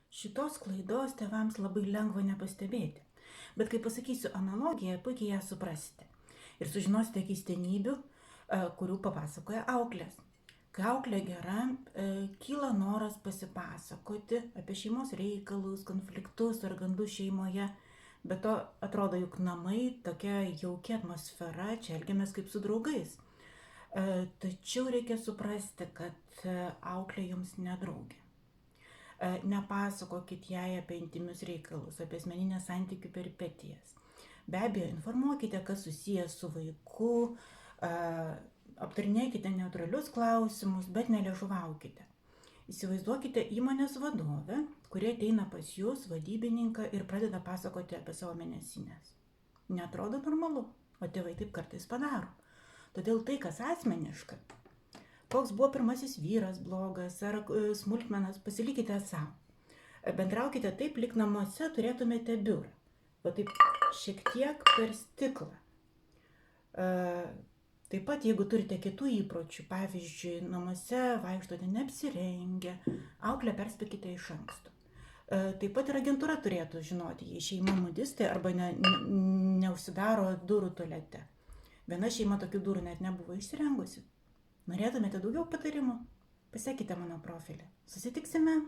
Šitos klaidos tėvams labai lengva nepastebėti. Bet kai pasakysiu analogiją, puikiai ją suprasite. Ir sužinosite keistenybių, kurių papasakoja auklės. Kai auklė gera, kyla noras pasipasakoti apie šeimos reikalus, konfliktus ar gandus šeimoje. Bet to atrodo juk namai, tokia jaukia atmosfera, čia elgiamės kaip su draugais. Tačiau reikia suprasti, kad auklė jums nedraugė. Nepasakokit jai apie intimius reikalus, apie asmeninės santykių peripetijas. Be abejo, informuokite, kas susijęs su vaiku, aptarinėkite neutralius klausimus, bet neliežuvaukite. Įsivaizduokite įmonės vadovę, kurie ateina pas jūs, vadybininką, ir pradeda pasakoti apie savo mėnesinės. Neatrodo normalu, o tėvai taip kartais padaro. Todėl tai, kas asmeniška, koks buvo pirmasis vyras blogas ar smulkmenas, pasilikite savo. Bendraukite taip, lyg namuose turėtumėte biurą. Va taip šiek tiek per stiklą. Taip pat, jeigu turite kitų įpročių, pavyzdžiui, namuose vaikštote neapsirengę, auklę perspėkite iš anksto. Taip pat ir agentūra turėtų žinoti, jei šeima nudistai arba neužsidaro durų tualete. Viena šeima tokių durų net nebuvo išsirengusi. Norėtumėte daugiau patarimų? Pasekite mano profilį. Susitiksime.